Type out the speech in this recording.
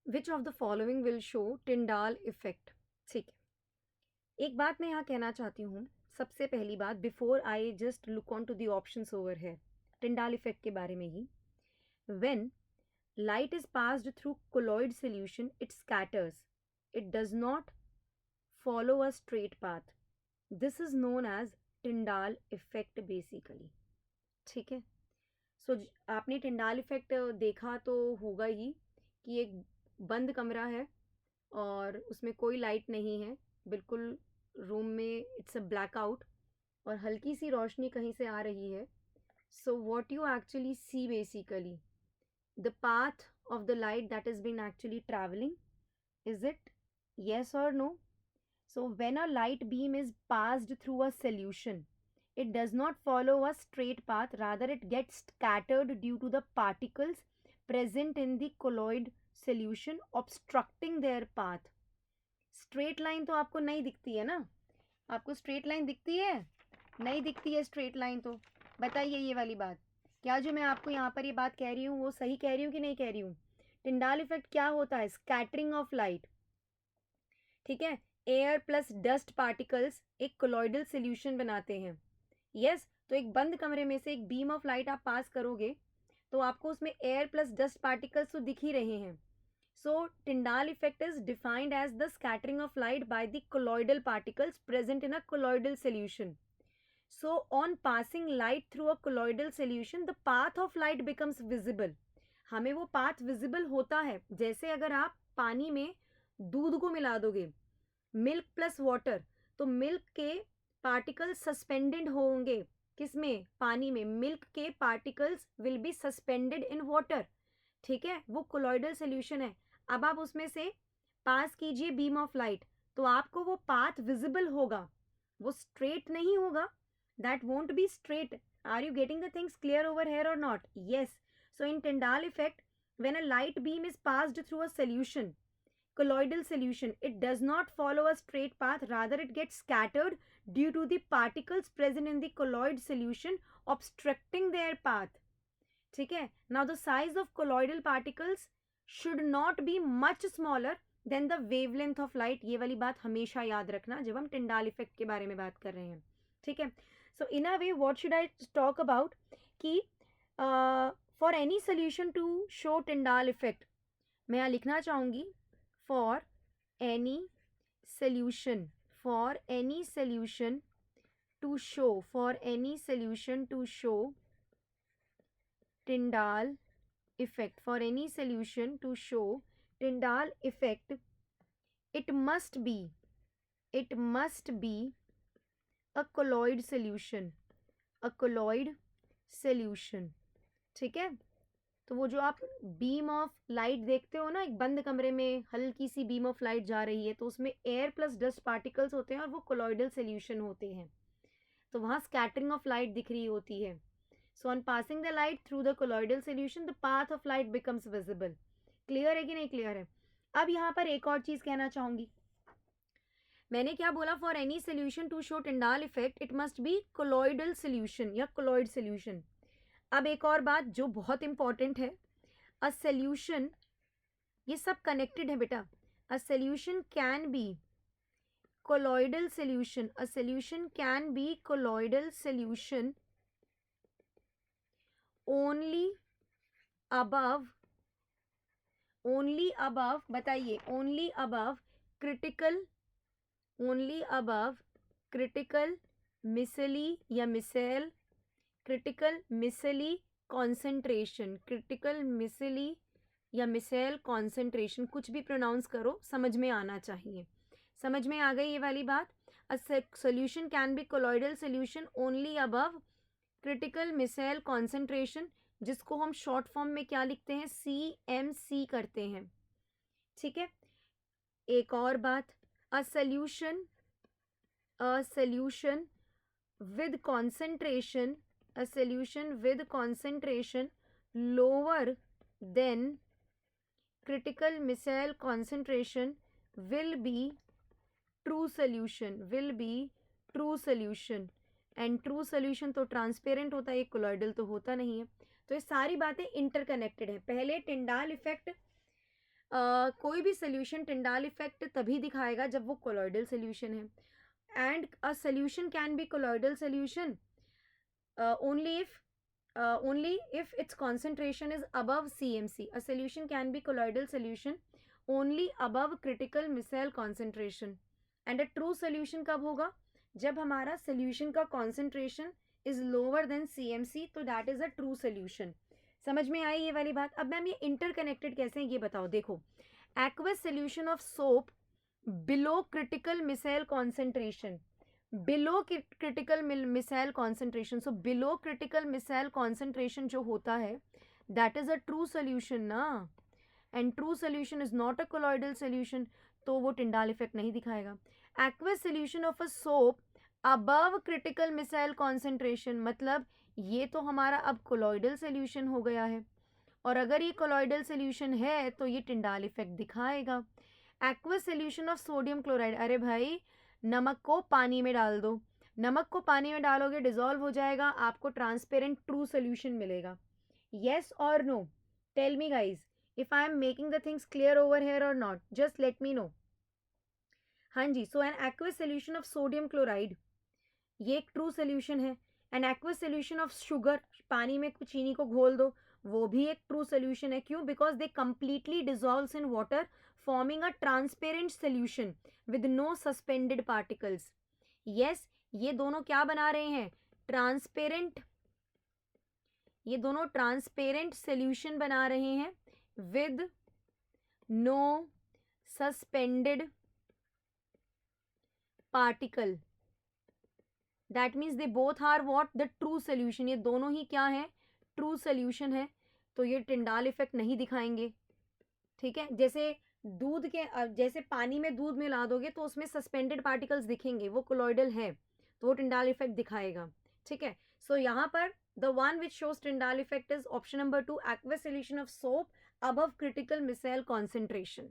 Which of the following will show Tyndall effect. ठीक है, एक बात मैं यहाँ कहना चाहती हूँ। सबसे पहली बात, before I just look on to the options over है, टिंडाल इफेक्ट के बारे में ही। When light is passed through colloid solution, it scatters. It does not follow a straight path. This is known as Tyndall effect basically. ठीक है, सो आपने Tyndall effect देखा तो होगा ही कि एक बंद कमरा है और उसमें कोई लाइट नहीं है, बिल्कुल रूम में इट्स अ ब्लैकआउट और हल्की सी रोशनी कहीं से आ रही है। So what you actually see basically, the path of the light that has been actually traveling. Is it yes or no? So when a light beam is passed through a solution, it does not follow a straight path, rather it gets scattered due to the particles present in the colloid solution obstructing their path. Straight line तो आपको नहीं दिखती है ना, आपको straight line दिखती है? नहीं दिखती है स्ट्रेट लाइन, तो बताइए ये वाली बात, क्या जो मैं आपको यहाँ पर ये बात कह रही हूँ वो सही कह रही हूँ कि नहीं कह रही हूँ? टिंडाल इफेक्ट क्या होता है? Scattering of light. ठीक है, एयर प्लस डस्ट पार्टिकल्स एक कोलॉइडल सॉल्यूशन बनाते हैं। यस, तो एक बंद कमरे में से एक बीम ऑफ लाइट आप पास करोगे तो आपको उसमें एयर प्लस डस्ट पार्टिकल्स तो दिख ही रहे हैं। So Tyndall effect is defined as the scattering of light by the colloidal particles present in a colloidal solution. So on passing light through a colloidal solution, the path of light becomes visible. हमें वो path visible होता है, जैसे अगर आप पानी में दूध को मिला दोगे, मिल्क प्लस वाटर, तो मिल्क के पार्टिकल्स सस्पेंडेड होंगे किसमें? पानी में। मिल्क के particles will be suspended in water. ठीक है, वो कोलॉइडल सोल्यूशन है। अब आप उसमें से पास कीजिए बीम ऑफ लाइट, तो आपको वो पाथ विजिबल होगा, वो स्ट्रेट नहीं होगा, that won't be straight. Are you getting the things clear over here और not? Yes, so in Tyndall effect, when a light beam is passed through a solution, colloidal solution, it does not follow a straight path, rather it gets scattered due to the particles present in the colloid solution obstructing their path. ठीक है, now the size of colloidal particles should not be much smaller than the wavelength of light. ये वाली बात हमेशा याद रखना जब हम टिंडाल इफेक्ट के बारे में बात कर रहे हैं। ठीक है, so in a way what should I talk about कि for any solution to show Tyndall effect, मैं यहाँ लिखना चाहूँगी for any solution, for any solution to show, for any solution to show Tyndall effect, for any solution to show Tyndall effect, it must be a colloid solution, a colloid solution. ठीक है, तो वो जो आप beam of light देखते हो ना, एक बंद कमरे में हल्की सी बीम ऑफ लाइट जा रही है, तो उसमें एयर प्लस डस्ट पार्टिकल्स होते हैं और वो कोलॉइडल सॉल्यूशन होते हैं, तो वहाँ स्कैटरिंग ऑफ लाइट दिख रही होती है। So on passing the light through the colloidal solution, the path of light becomes visible. Clear है कि नहीं क्लियर है? अब यहाँ पर एक और चीज कहना चाहूंगी, मैंने क्या बोला? For any solution to show Tyndall effect it must be colloidal solution या कोलॉइड सॉल्यूशन। अब एक और बात जो बहुत इंपॉर्टेंट है, अ सॉल्यूशन, ये सब कनेक्टेड है बेटा, a solution can be colloidal solution, a solution can be colloidal solution only above, बताइए, only above critical, only above critical micelle या micelle, critical micelle concentration, critical micelle या micelle concentration, कुछ भी pronounce करो, समझ में आना चाहिए। समझ में आ गई ये वाली बात? A solution can be colloidal solution only above critical micelle concentration, जिसको हम शॉर्ट फॉर्म में क्या लिखते हैं? CMC करते हैं। ठीक है, एक और बात, a solution with concentration, a solution with concentration lower than critical micelle concentration will be true solution, will be true solution, and true solution तो ट्रांसपेरेंट होता है, कोलॉइडल तो होता नहीं है। तो ये सारी बातें इंटरकनेक्टेड है। पहले टिंडाल इफेक्ट कोई भी सोल्यूशन टिंडाल इफेक्ट तभी दिखाएगा जब वो कोलॉइडल सोल्यूशन है, and a solution can be colloidal solution only if its concentration is above CMC. A solution can be colloidal solution only above critical micelle concentration. And a true solution कब होगा? जब हमारा solution का concentration is lower than CMC, तो that is a true solution. समझ में आई ये वाली बात? अब मैम ये interconnected कैसे हैं ये बताओ. देखो, aqueous solution of soap below critical micelle concentration, below critical micelle concentration. So below critical micelle concentration जो होता है that is a true solution ना, and true solution is not a colloidal solution, तो वो टिंडाल इफेक्ट नहीं दिखाएगा. Aqueous solution of a soap above critical micelle concentration, मतलब ये तो हमारा अब कोलॉइडल सोल्यूशन हो गया है, और अगर ये कोलॉइडल सोल्यूशन है तो ये टिंडाल इफेक्ट दिखाएगा. Aqueous solution of sodium chloride, अरे भाई नमक को पानी में डाल दो, नमक को पानी में डालोगे डिजॉल्व हो जाएगा, आपको ट्रांसपेरेंट ट्रू सोल्यूशन मिलेगा. येस और no? Tell me guys if I am making the things clear over here और not, just let me know. हाँ जी. So an aqueous solution of sodium chloride ये एक ट्रू सोल्यूशन है. An aqueous solution of sugar, पानी में चीनी को घोल दो, वो भी एक ट्रू सोल्यूशन है. क्यों? Because they completely dissolves in water forming a transparent solution with no suspended particles. Yes, ये दोनों क्या बना रहे हैं? ट्रांसपेरेंट, ये दोनों ट्रांसपेरेंट सोल्यूशन बना रहे हैं with no suspended particle. That means they both are what? The true solution. ये दोनों ही क्या है? ट्रू सोल्यूशन है. तो ये टिंडाल इफेक्ट नहीं दिखाएंगे. ठीक है, जैसे दूध के जैसे पानी में दूध मिला दोगे तो उसमें सस्पेंडेड पार्टिकल्स दिखेंगे, वो कोलॉइडल है, तो वो टिंडाल इफेक्ट दिखाएगा. ठीक है. सो यहाँ पर the one which shows Tyndall effect is option number 2, aqueous solution of soap above critical micelle concentration.